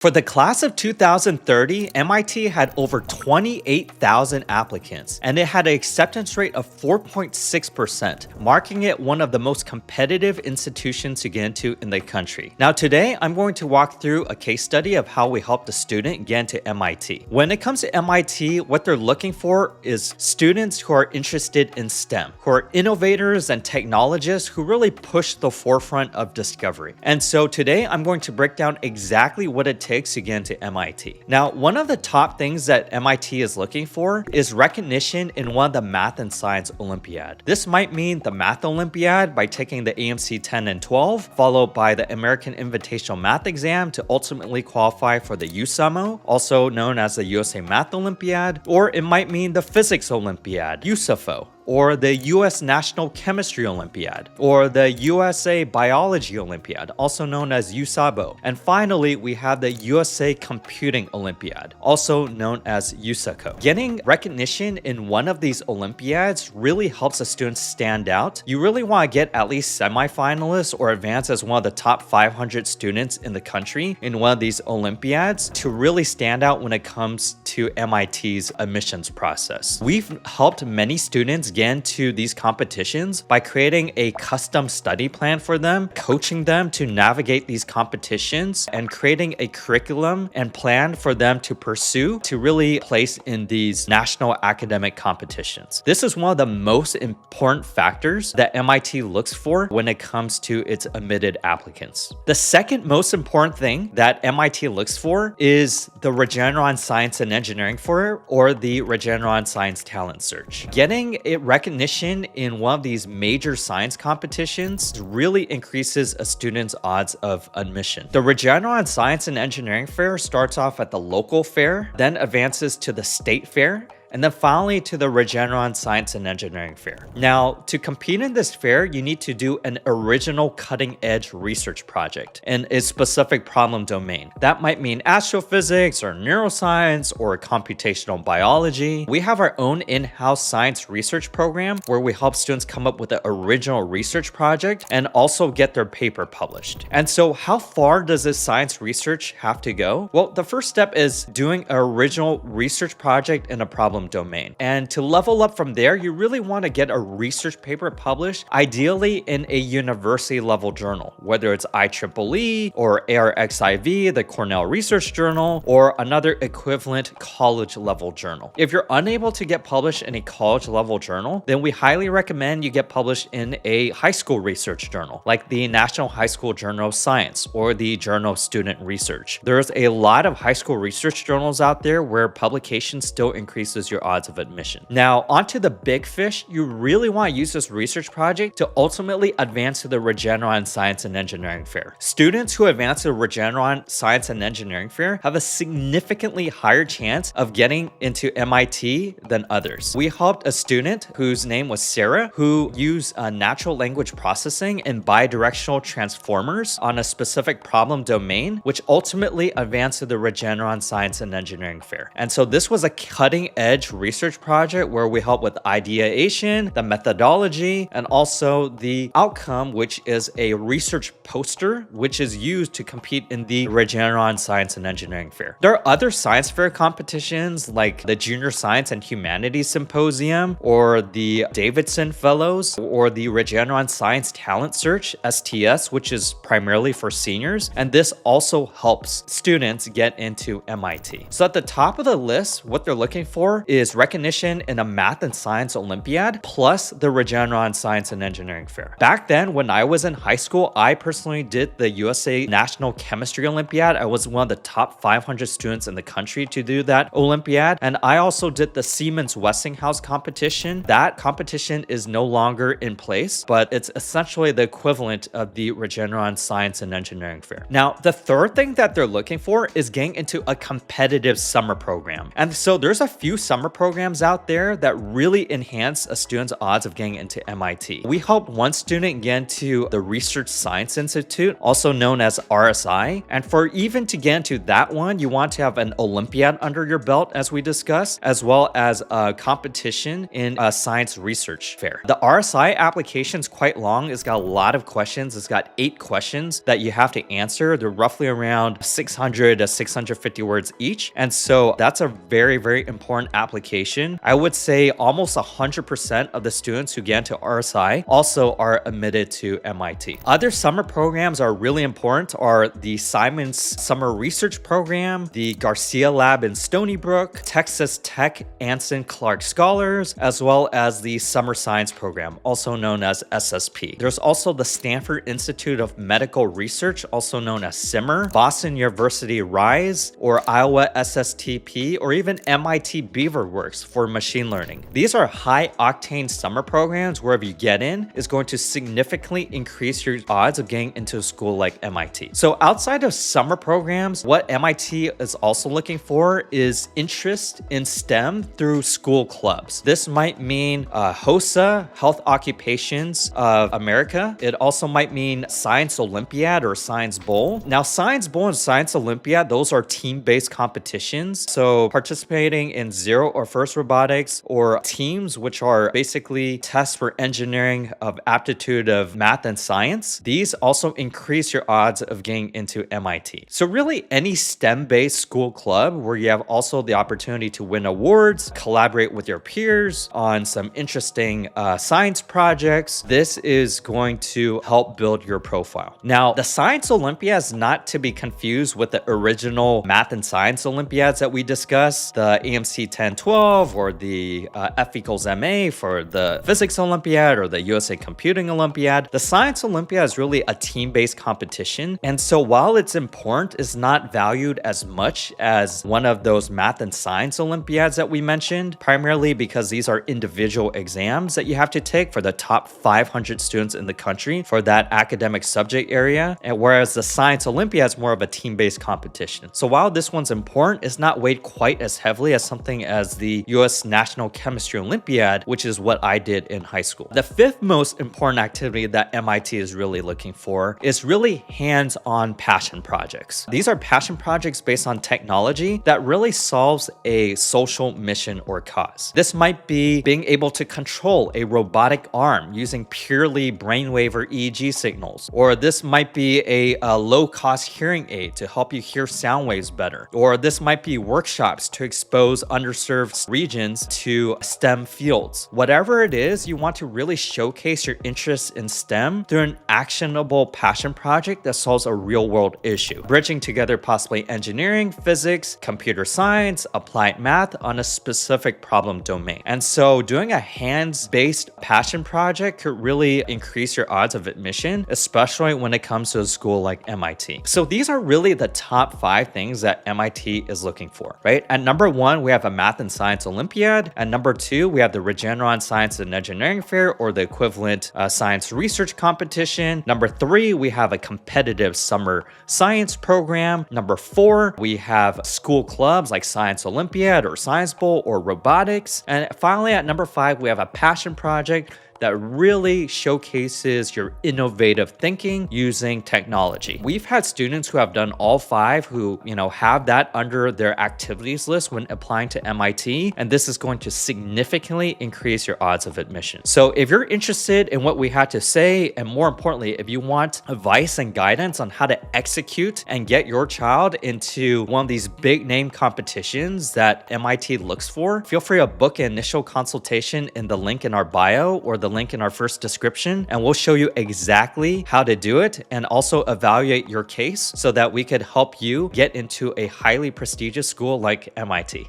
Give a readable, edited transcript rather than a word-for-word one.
For the class of 2030, MIT had over 28,000 applicants, and it had an acceptance rate of 4.6%, marking it one of the most competitive institutions to get into in the country. Now today, I'm going to walk through a case study of how we helped a student get into MIT. When it comes to MIT, what they're looking for is students who are interested in STEM, who are innovators and technologists who really push the forefront of discovery. And so today, I'm going to break down exactly what it takes to get into MIT. Now, one of the top things that MIT is looking for is recognition in one of the Math and Science Olympiad. This might mean the Math Olympiad by taking the AMC 10 and 12, followed by the American Invitational Math Exam to ultimately qualify for the USAMO, also known as the USA Math Olympiad, or it might mean the Physics Olympiad, USAFO, or the US National Chemistry Olympiad, or the USA Biology Olympiad, also known as USABO. And finally, we have the USA Computing Olympiad, also known as USACO. Getting recognition in one of these Olympiads really helps a student stand out. You really want to get at least semifinalists or advance as one of the top 500 students in the country in one of these Olympiads to really stand out when it comes to MIT's admissions process. We've helped many students get into these competitions by creating a custom study plan for them, coaching them to navigate these competitions, and creating a curriculum and plan for them to pursue to really place in these national academic competitions. This is one of the most important factors that MIT looks for when it comes to its admitted applicants. The second most important thing that MIT looks for is the Regeneron Science and Engineering Fair, or the Regeneron Science Talent Search. Getting it recognition in one of these major science competitions really increases a student's odds of admission. The Regeneron Science and Engineering Fair starts off at the local fair, then advances to the state fair, and then finally to the Regeneron Science and Engineering Fair. Now, to compete in this fair, you need to do an original cutting-edge research project in a specific problem domain. That might mean astrophysics or neuroscience or computational biology. We have our own in-house science research program where we help students come up with an original research project and also get their paper published. And so how far does this science research have to go? Well, the first step is doing an original research project in a problem domain. And to level up from there, you really want to get a research paper published, ideally in a university level journal, whether it's IEEE or ARXIV, the Cornell Research Journal, or another equivalent college level journal. If you're unable to get published in a college level journal, then we highly recommend you get published in a high school research journal, like the National High School Journal of Science or the Journal of Student Research. There's a lot of high school research journals out there where publication still increases your odds of admission. Now, onto the big fish, you really want to use this research project to ultimately advance to the Regeneron Science and Engineering Fair. Students who advance to the Regeneron Science and Engineering Fair have a significantly higher chance of getting into MIT than others. We helped a student whose name was Sarah, who used natural language processing and bidirectional transformers on a specific problem domain, which ultimately advanced to the Regeneron Science and Engineering Fair. And so this was a cutting-edge research project where we help with ideation, the methodology, and also the outcome, which is a research poster, which is used to compete in the Regeneron Science and Engineering Fair. There are other science fair competitions like the Junior Science and Humanities Symposium, or the Davidson Fellows, or the Regeneron Science Talent Search, STS, which is primarily for seniors. And this also helps students get into MIT. So at the top of the list, what they're looking for is recognition in a Math and Science Olympiad, plus the Regeneron Science and Engineering Fair. Back then, when I was in high school, I personally did the USA National Chemistry Olympiad. I was one of the top 500 students in the country to do that Olympiad. And I also did the Siemens Westinghouse competition. That competition is no longer in place, but it's essentially the equivalent of the Regeneron Science and Engineering Fair. Now, the third thing that they're looking for is getting into a competitive summer program. And so there's a few summer summer programs out there that really enhance a student's odds of getting into MIT. We helped one student get into the Research Science Institute, also known as RSI. And for even to get into that one, you want to have an Olympiad under your belt, as we discussed, as well as a competition in a science research fair. The RSI application is quite long. It's got a lot of questions. It's got 8 questions that you have to answer. They're roughly around 600 to 650 words each. And so that's a very, very important application. I would say almost 100% of the students who get into RSI also are admitted to MIT. Other summer programs are really important are the Simons Summer Research Program, the Garcia Lab in Stony Brook, Texas Tech Anson Clark Scholars, as well as the Summer Science Program, also known as SSP. There's also the Stanford Institute of Medical Research, also known as SIMMER, Boston University RISE, or Iowa SSTP, or even MIT Beaverworks for machine learning. These are high-octane summer programs where if you get in, it's going to significantly increase your odds of getting into a school like MIT. So outside of summer programs, what MIT is also looking for is interest in STEM through school clubs. This might mean HOSA, Health Occupations of America. It also might mean Science Olympiad or Science Bowl. Now, Science Bowl and Science Olympiad, those are team-based competitions. So participating in zero or first robotics or teams, which are basically tests for engineering of aptitude of math and science, these also increase your odds of getting into MIT. So really any STEM-based school club where you have also the opportunity to win awards, collaborate with your peers on some interesting science projects, this is going to help build your profile. Now, the Science Olympiad is not to be confused with the original Math and Science Olympiads that we discussed, the AMC 1012 or the F equals MA for the Physics Olympiad or the USA Computing Olympiad. The Science Olympiad is really a team-based competition. And so while it's important, it's not valued as much as one of those Math and Science Olympiads that we mentioned, primarily because these are individual exams that you have to take for the top 500 students in the country for that academic subject area. And whereas the Science Olympiad is more of a team-based competition. So while this one's important, it's not weighed quite as heavily as something as the US National Chemistry Olympiad, which is what I did in high school. The fifth most important activity that MIT is really looking for is really hands-on passion projects. These are passion projects based on technology that really solves a social mission or cause. This might be being able to control a robotic arm using purely brainwave or EEG signals, or this might be a low-cost hearing aid to help you hear sound waves better, or this might be workshops to expose underserved regions to STEM fields. Whatever it is, you want to really showcase your interest in STEM through an actionable passion project that solves a real-world issue, bridging together possibly engineering, physics, computer science, applied math on a specific problem domain. And so doing a hands-based passion project could really increase your odds of admission, especially when it comes to a school like MIT. So these are really the top 5 things that MIT is looking for, right? At number 1, we have a Math and Science Olympiad. At number 2, we have the Regeneron Science and Engineering Fair, or the equivalent science research competition. Number 3, we have a competitive summer science program. Number 4, we have school clubs like Science Olympiad or Science Bowl or robotics. And finally, at number 5, we have a passion project that really showcases your innovative thinking using technology. We've had students who have done all 5 who, have that under their activities list when applying to MIT, and this is going to significantly increase your odds of admission. So if you're interested in what we had to say, and more importantly, if you want advice and guidance on how to execute and get your child into one of these big name competitions that MIT looks for, feel free to book an initial consultation in the link in our bio or the link in our first description, and we'll show you exactly how to do it and also evaluate your case so that we could help you get into a highly prestigious school like MIT.